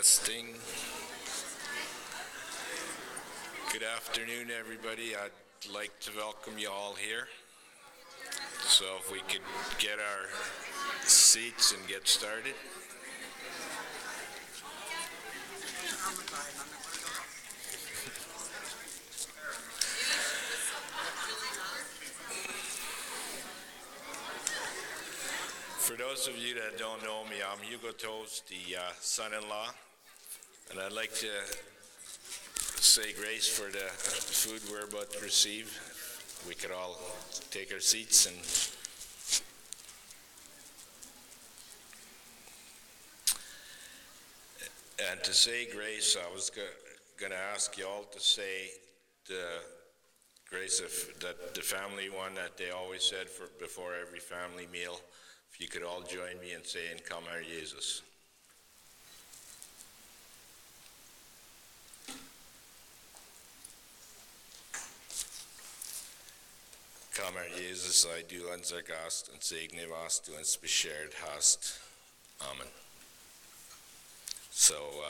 Testing. Good afternoon, everybody. I'd like to welcome you all here. So if we could get our seats and get started. For those of you that don't know me, I'm Hugo Toast, the son-in-law, and I'd like to say grace for the food we're about to receive. We could all take our seats and to say grace, I was going to ask you all to say the grace of that the family one that they always said before every family meal. If you could all join me in saying, "Come, Herr Jesus." Kom, Herr Jesus, sei du unser Gast und segne, was du uns beschert hast. Amen. So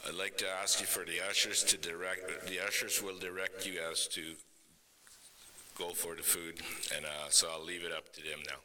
I'd like to ask you for the ushers to the ushers will direct you as to go for the food, and so I'll leave it up to them now.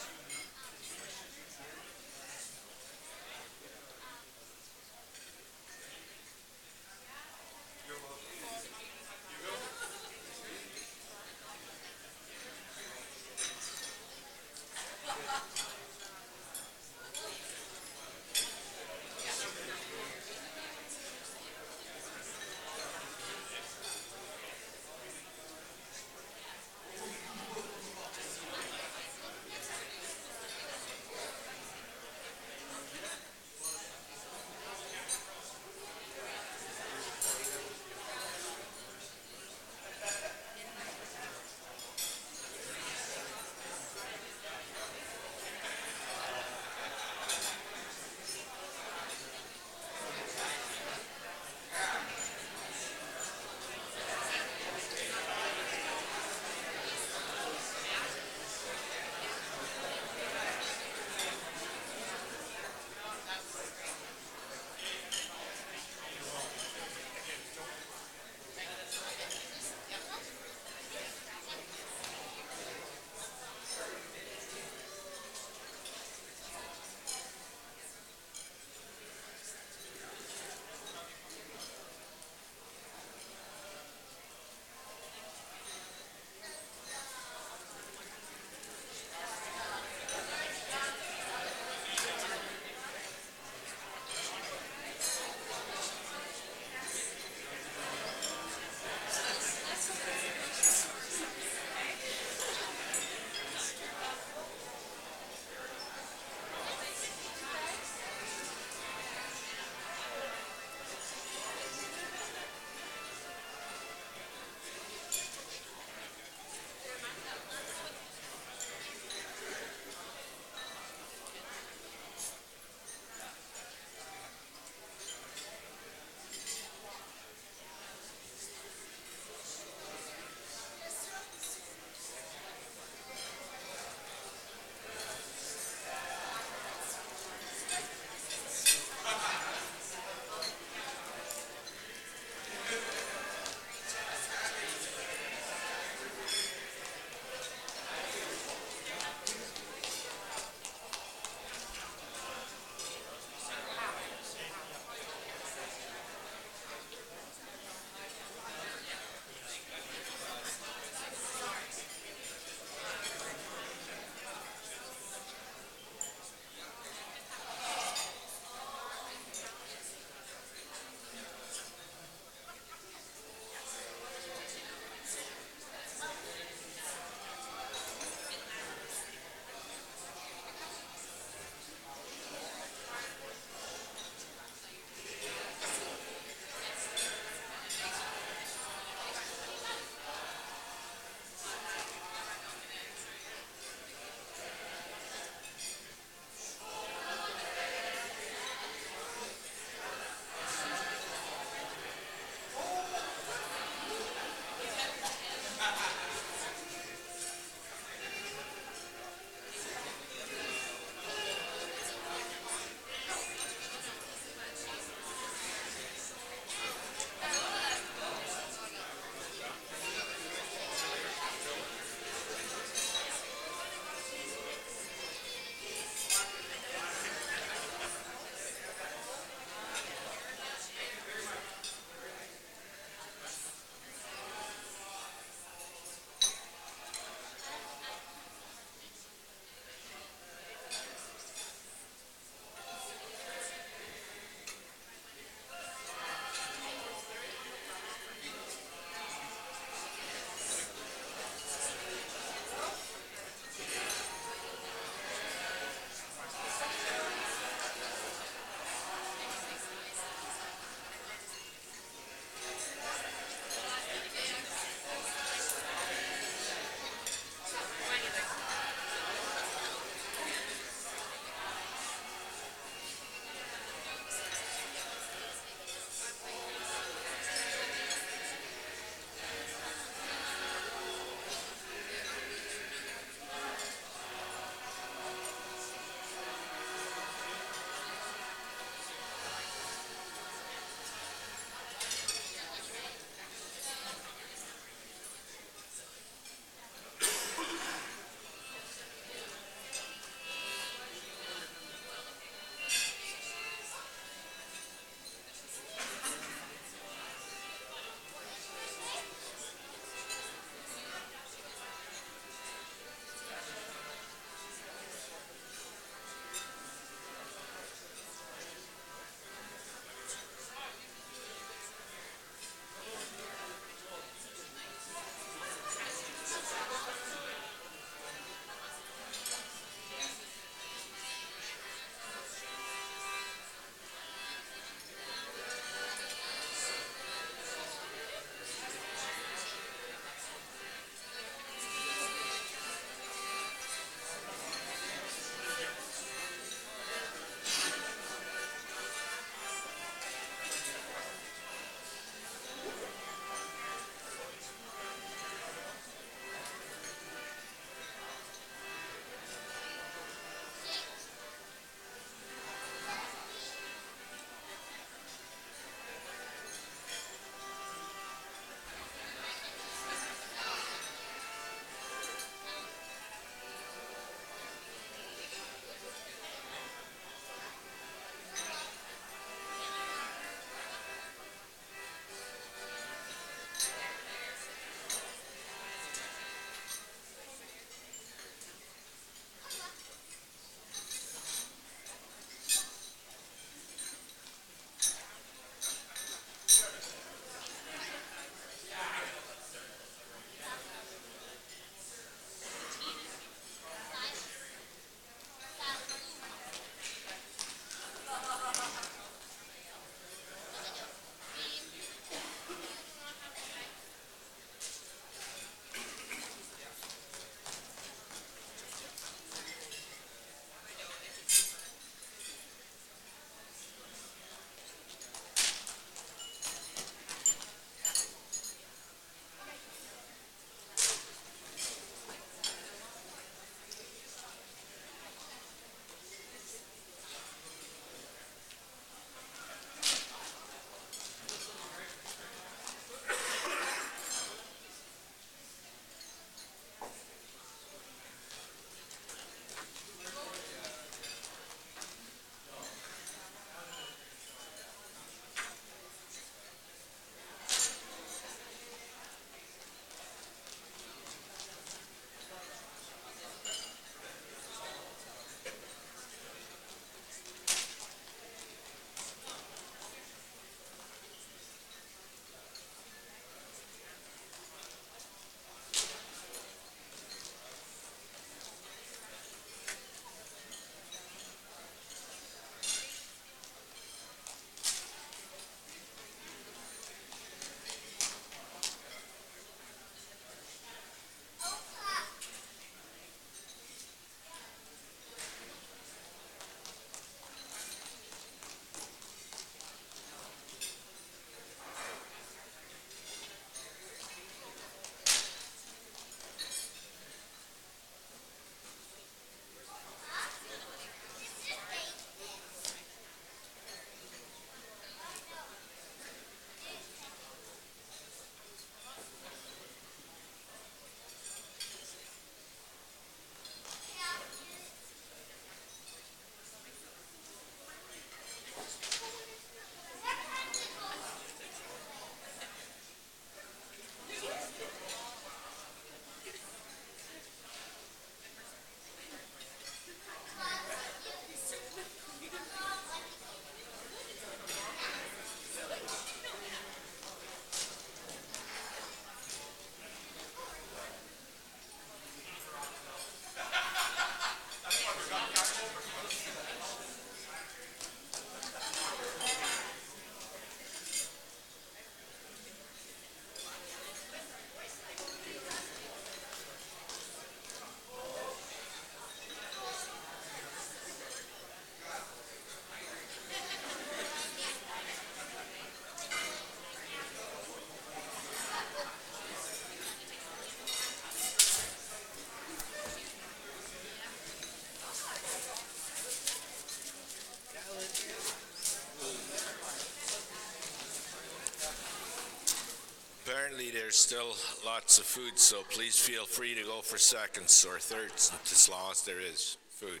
there's still lots of food, so please feel free to go for seconds or thirds, as long as there is food.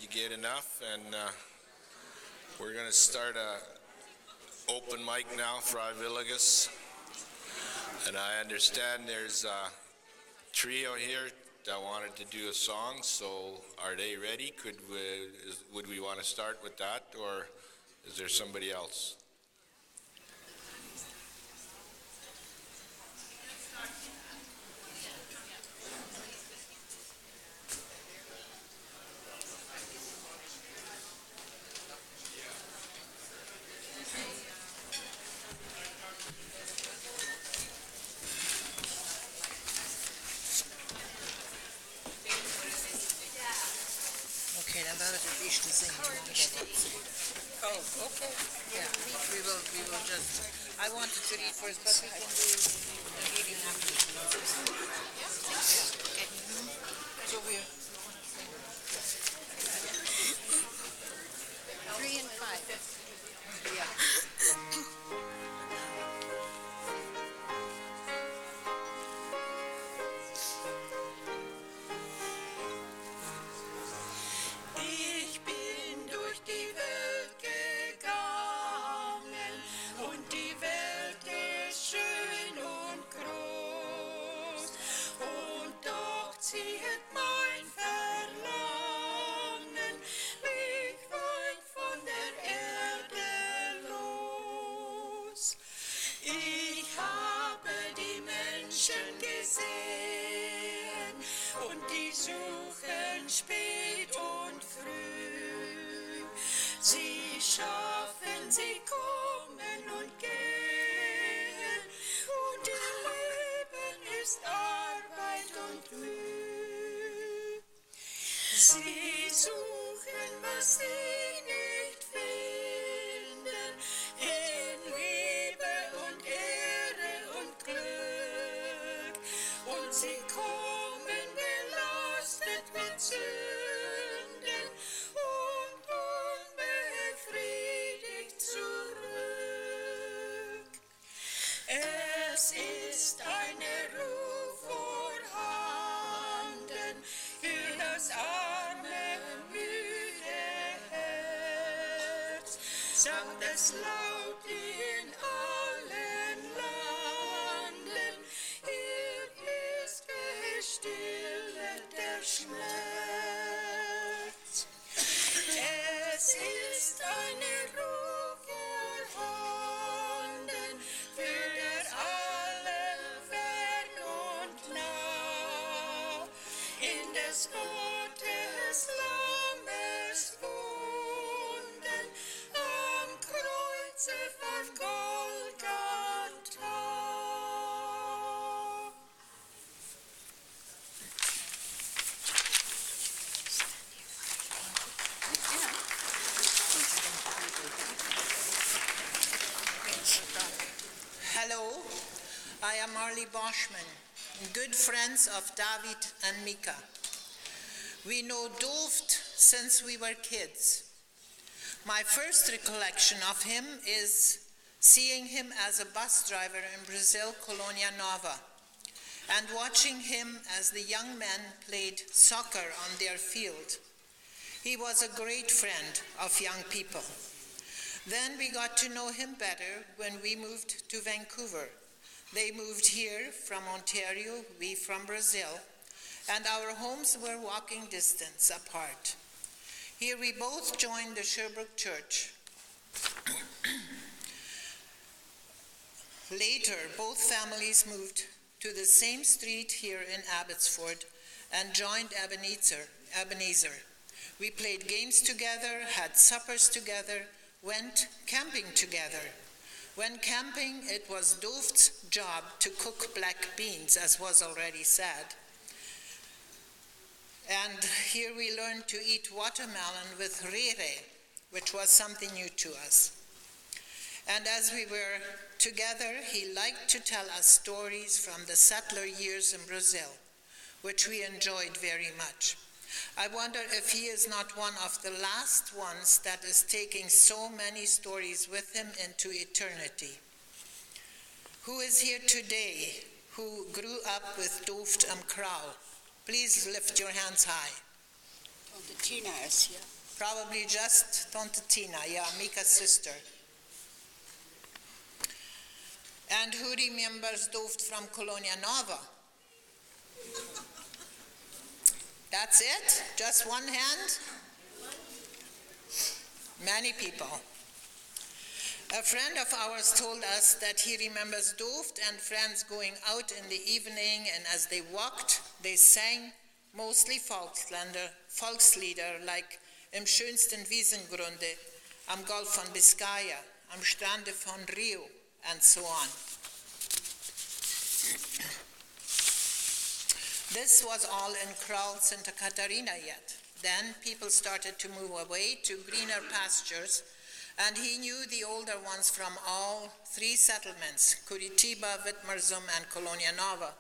you get enough? And we're going to start a open mic now for Iviligus. And I understand there's a trio here that wanted to do a song, so are they ready? Would we want to start with that, or is there somebody else? Okay, dann werde ich die singen. Oh, okay. Yeah, we will just. I wanted to read first, but we can do reading after. So we're 3 and 5. yeah. Ich bin durch die Welt gegangen und die Welt ist schön und groß und doch zieht mein Verlangen mich weit von der Erde los. Ich habe die Menschen gesehen und die suchen spät und früh. Sie schaffen, sie kommen und gehen und ihr Leben ist Arbeit und Mühe. Sie suchen, was sie nicht finden, in Liebe und Ehre und Glück. Und sie kommen belastet mit Sünden und unbefriedigt zurück. Es ist eine Ruf vorhanden für das arme, müde Herz. Sagt es laut in allen Landen, hier ist gestillet der Schmerz. Es ist eine Ruf vorhanden für der alle fern und nah in des Gottes Lammes Wunden am Kreuze von Golgatha. Hello, I am Marley Boschman, good friends of David and Mika. We know Dovt since we were kids. My first recollection of him is seeing him as a bus driver in Brazil, Colonia Nova, and watching him as the young men played soccer on their field. He was a great friend of young people. Then we got to know him better when we moved to Vancouver. They moved here from Ontario, we from Brazil, and our homes were walking distance apart. Here we both joined the Sherbrooke Church. Later, both families moved to the same street here in Abbotsford and joined Ebenezer. We played games together, had suppers together, went camping together. When camping, it was Doft's job to cook black beans, as was already said. And here we learned to eat watermelon with rere, which was something new to us. And as we were together, he liked to tell us stories from the settler years in Brazil, which we enjoyed very much. I wonder if he is not one of the last ones that is taking so many stories with him into eternity. Who is here today who grew up with Dooft and Krauw? Please lift your hands high. Tante Tina is here. Probably just Tante Tina, yeah, Mika's sister. And who remembers Dooft from Colonia Nova? That's it? Just one hand? Many people. A friend of ours told us that he remembers Dooft and friends going out in the evening, and as they walked, they sang mostly Volkslieder like Im schönsten Wiesengrunde, am Golf von Biscaya, am Strande von Rio, and so on. This was all in Kral Santa Catarina yet. Then people started to move away to greener pastures, and he knew the older ones from all three settlements, Curitiba, Whitmersum, and Colonia Nova,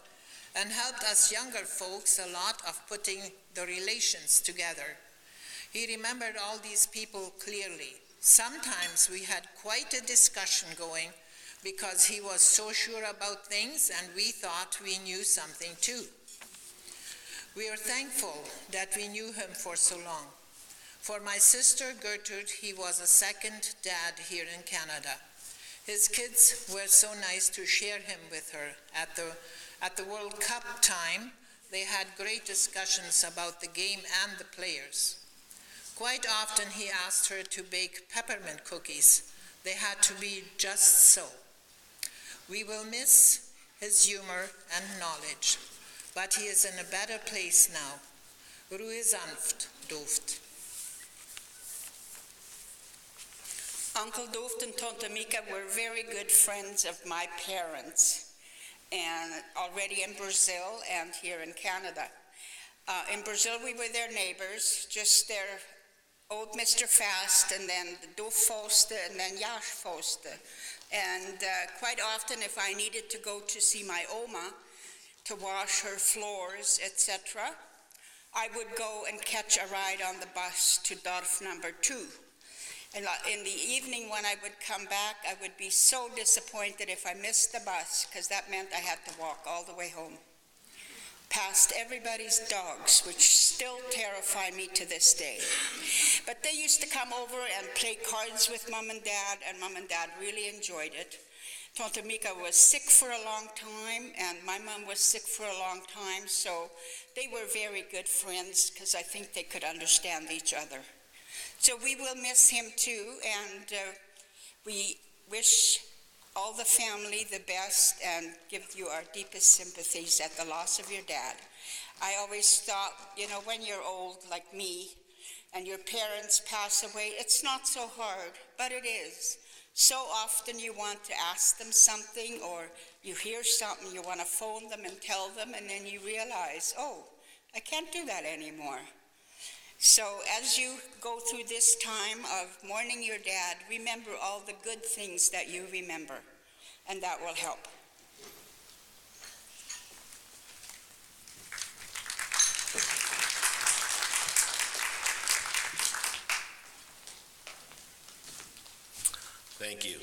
and helped us younger folks a lot of putting the relations together. He remembered all these people clearly. Sometimes we had quite a discussion going because he was so sure about things and we thought we knew something too. We are thankful that we knew him for so long. For my sister Gertrude, he was a second dad here in Canada. His kids were so nice to share him with her. At the World Cup time, they had great discussions about the game and the players. Quite often he asked her to bake peppermint cookies. They had to be just so. We will miss his humor and knowledge, but he is in a better place now. Ruhe sanft, Dooft. Uncle Dooft and Tante Mika were very good friends of my parents, and already in Brazil and here in Canada. In Brazil, we were their neighbors, just their old Mr. Fast, and then the Doof Foster, and then Jash Foster. And quite often, if I needed to go to see my Oma to wash her floors, etc., I would go and catch a ride on the bus to Dorf number 2. And in the evening when I would come back, I would be so disappointed if I missed the bus, because that meant I had to walk all the way home, past everybody's dogs, which still terrify me to this day. But they used to come over and play cards with Mom and Dad really enjoyed it. Tante Mika was sick for a long time, and my mom was sick for a long time, so they were very good friends, because I think they could understand each other. So we will miss him too, and we wish all the family the best and give you our deepest sympathies at the loss of your dad. I always thought, when you're old like me and your parents pass away, it's not so hard, but it is. So often you want to ask them something, or you hear something, you want to phone them and tell them, and then you realize, oh, I can't do that anymore. So as you go through this time of mourning your dad, remember all the good things that you remember, and that will help. Thank you.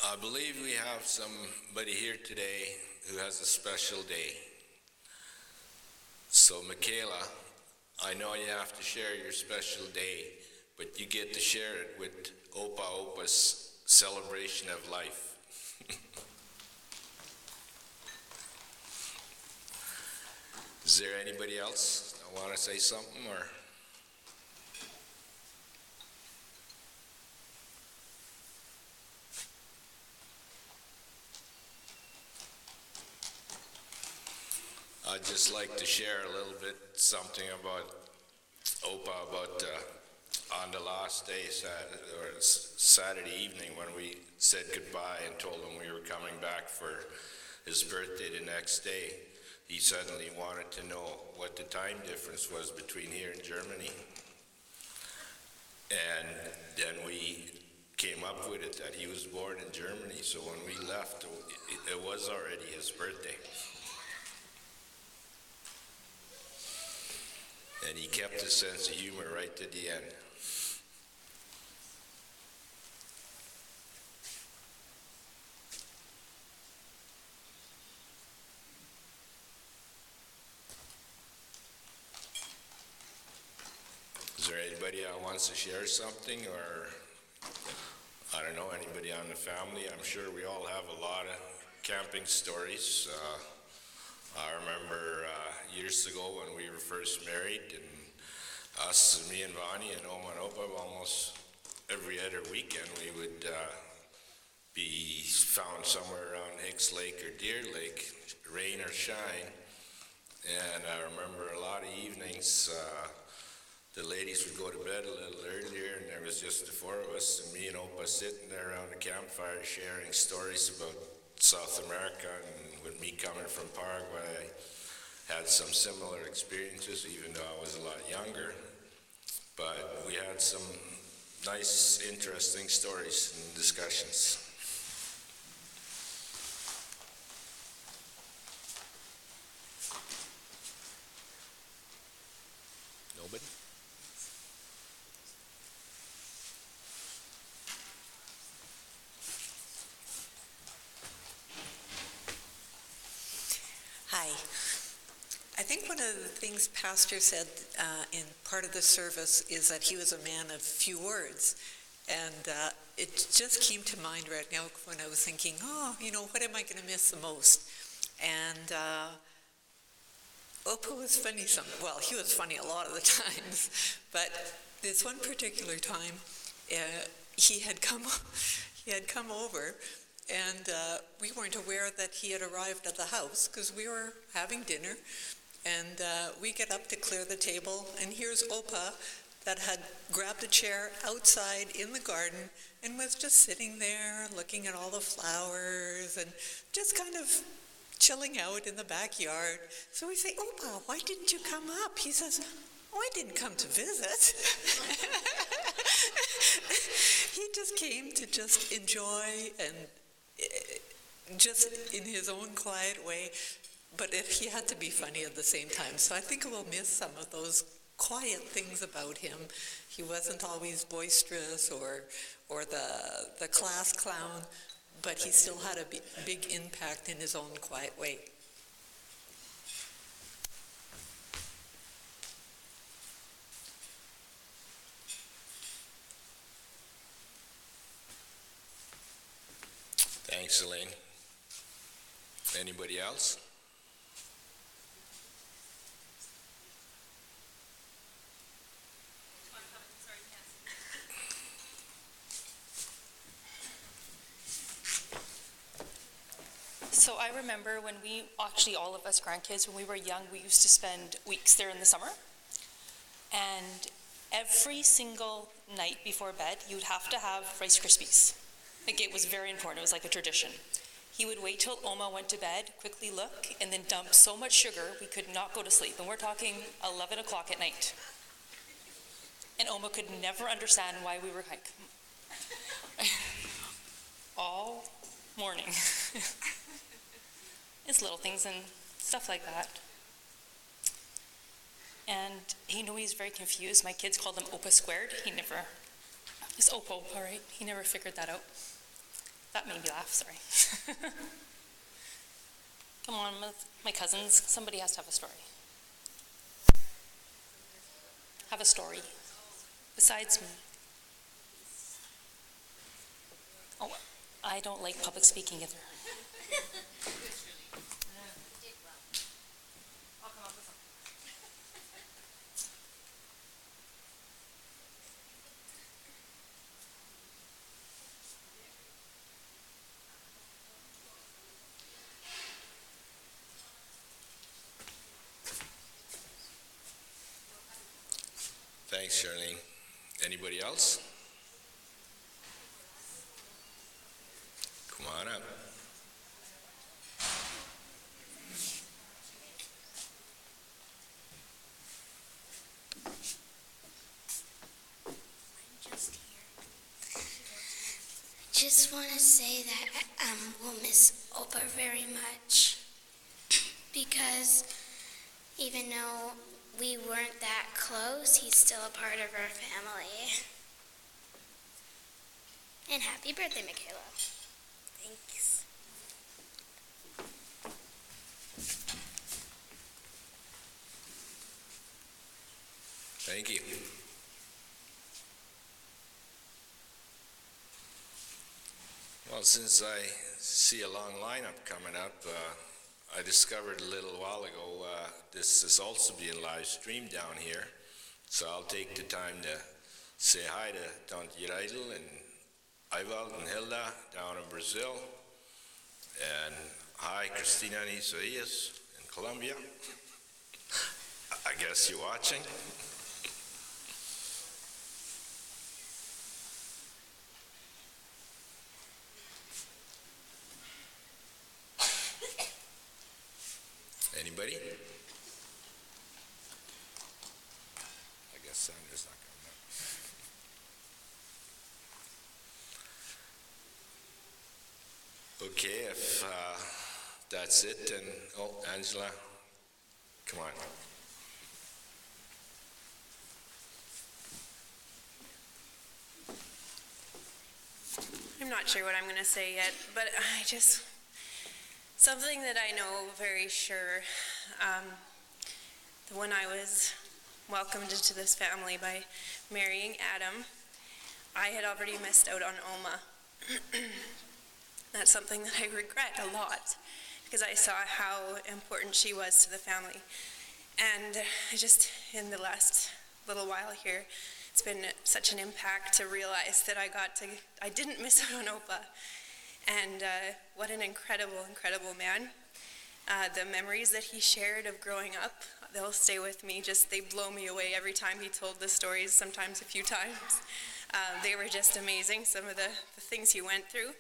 I believe we have somebody here today who has a special day. So Michaela, I know you have to share your special day, but you get to share it with Opa Opa's celebration of life. Is there anybody else that want to say something, or? I'd just like to share a little bit something about Opa, about on the last day, Saturday evening, when we said goodbye and told him we were coming back for his birthday the next day. He suddenly wanted to know what the time difference was between here and Germany. And then we came up with it that he was born in Germany, so when we left, it was already his birthday. And he kept his sense of humor right to the end. Is there anybody that wants to share something, or, I don't know, anybody on the family? I'm sure we all have a lot of camping stories. I remember years ago when we were first married, and me and Vonnie and Oma and Opa, almost every other weekend we would be found somewhere around Hicks Lake or Deer Lake, rain or shine. And I remember a lot of evenings, the ladies would go to bed a little earlier, and there was just the four of us, and me and Opa sitting there around the campfire sharing stories about South America. And with me coming from Paraguay, I had some similar experiences, even though I was a lot younger. But we had some nice, interesting stories and discussions. Nobody? Hi. I think one of the things Pastor said in part of the service is that he was a man of few words. And it just came to mind right now when I was thinking, what am I going to miss the most? And Opa was funny he was funny a lot of the times, but this one particular time, he had come over, and we weren't aware that he had arrived at the house because we were having dinner, and we get up to clear the table, and here's Opa that had grabbed a chair outside in the garden and was just sitting there looking at all the flowers and just kind of chilling out in the backyard. So we say, Opa, why didn't you come up? He says, I didn't come to visit. He just came to just enjoy and just in his own quiet way, but he had to be funny at the same time. So I think we'll miss some of those quiet things about him. He wasn't always boisterous or the class clown, but he still had a big impact in his own quiet way. Thanks, Elaine. Anybody else? So I remember when all of us grandkids, when we were young, we used to spend weeks there in the summer. And every single night before bed, you'd have to have Rice Krispies. Like, it was very important. It was like a tradition. He would wait till Oma went to bed, quickly look, and then dump so much sugar we could not go to sleep. And we're talking 11 o'clock at night. And Oma could never understand why we were like all morning. It's little things and stuff like that. And he knew he's very confused. My kids called him Opa squared. It's Opa, all right? He never figured that out. That made me laugh, sorry. Come on, my cousins, somebody has to have a story. Have a story. Besides me. Oh, I don't like public speaking either. Thanks, Charlene. Anybody else? Come on up. Just want to say that we'll miss Opa very much because even though we weren't that close, he's still a part of our family. And happy birthday, Michaela. Thanks. Thank you. Well, since I see a long lineup coming up, I discovered a little while ago, this is also being live streamed down here. So I'll take the time to say hi to Tante Reidel and Ivald and Hilda down in Brazil. And hi, Cristina and Isaías in Colombia. I guess you're watching. Anybody? I guess Sandra's not coming up. Okay, if that's it, then, oh, Angela, come on. I'm not sure what I'm going to say yet, but something that I know very sure, when I was welcomed into this family by marrying Adam, I had already missed out on Oma. That's something that I regret a lot, because I saw how important she was to the family. And in the last little while here, it's been such an impact to realize that I didn't miss out on Opa. And what an incredible, incredible man. The memories that he shared of growing up, they'll stay with me. They blow me away every time he told the stories, sometimes a few times. They were just amazing, some of the things he went through.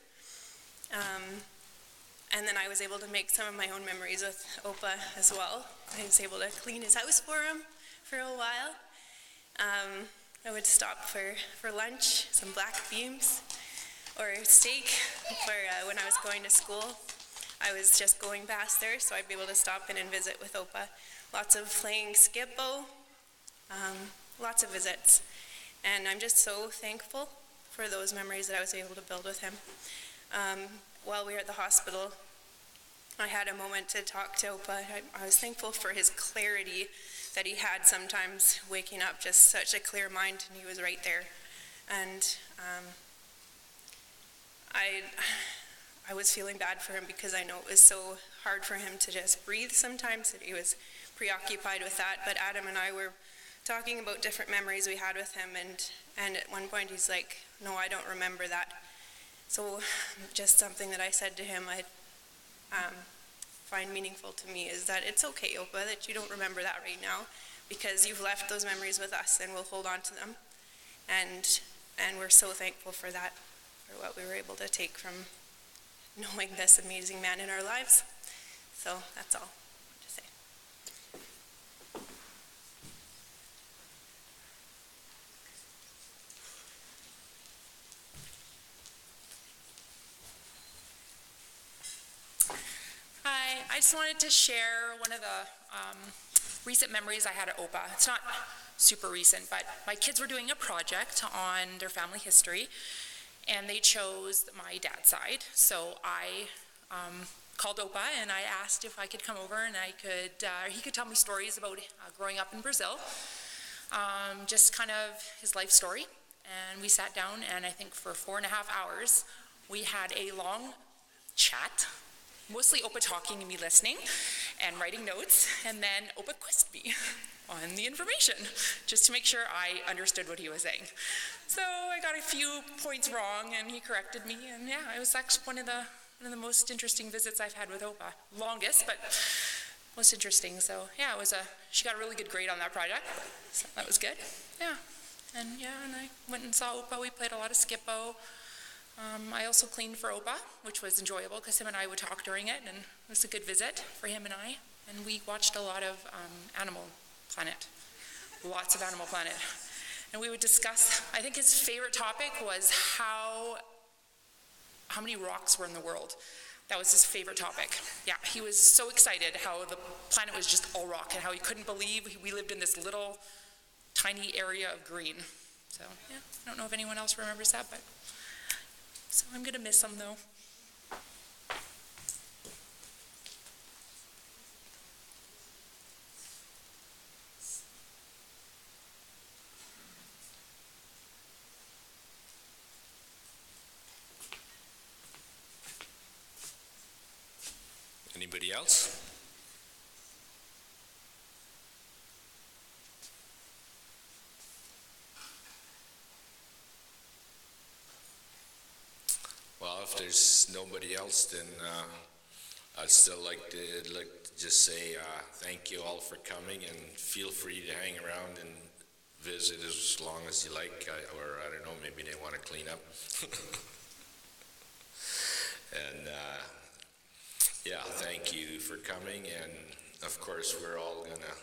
And then I was able to make some of my own memories with Opa as well. I was able to clean his house for him for a while. I would stop for lunch, some black beans or steak when I was going to school. I was just going past there, so I'd be able to stop in and visit with Opa. Lots of playing skip-bo, lots of visits. And I'm just so thankful for those memories that I was able to build with him. While we were at the hospital, I had a moment to talk to Opa. I was thankful for his clarity that he had sometimes, waking up, just such a clear mind, and he was right there. And I was feeling bad for him, because I know it was so hard for him to just breathe sometimes, that he was preoccupied with that. But Adam and I were talking about different memories we had with him, and at one point he's like, "No, I don't remember that." So just something that I said to him I find meaningful to me is that it's okay, Opa, that you don't remember that right now, because you've left those memories with us, and we'll hold on to them. And we're so thankful for that, for what we were able to take from knowing this amazing man in our lives. So that's all to say. Hi, I just wanted to share one of the recent memories I had at OPA. It's not super recent, but my kids were doing a project on their family history, and they chose my dad's side. So I called Opa and I asked if I could come over and he could tell me stories about growing up in Brazil, just kind of his life story. And we sat down, and I think for 4.5 hours we had a long chat, mostly Opa talking and me listening and writing notes, and then Opa quizzed me on the information just to make sure I understood what he was saying. So I got a few points wrong, and he corrected me, and yeah, it was actually one of the most interesting visits I've had with Opa. Longest, but most interesting. So yeah, she got a really good grade on that project, so that was good. Yeah, and I went and saw Opa. We played a lot of skip-bo. I also cleaned for Opa, which was enjoyable because him and I would talk during it, and it was a good visit for him and I. And we watched a lot of Animal Planet, lots of Animal Planet. And we would discuss, I think his favorite topic was how many rocks were in the world. That was his favorite topic. Yeah, he was so excited how the planet was just all rock and how he couldn't believe we lived in this little tiny area of green. So yeah, I don't know if anyone else remembers that, but so I'm gonna miss him though. Anybody else? Well, if there's nobody else, then I'd still like to just say thank you all for coming, and feel free to hang around and visit as long as you like, or I don't know, maybe they want to clean up. And yeah, thank you for coming, and of course we're all gonna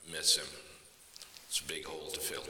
miss him. It's a big hole to fill.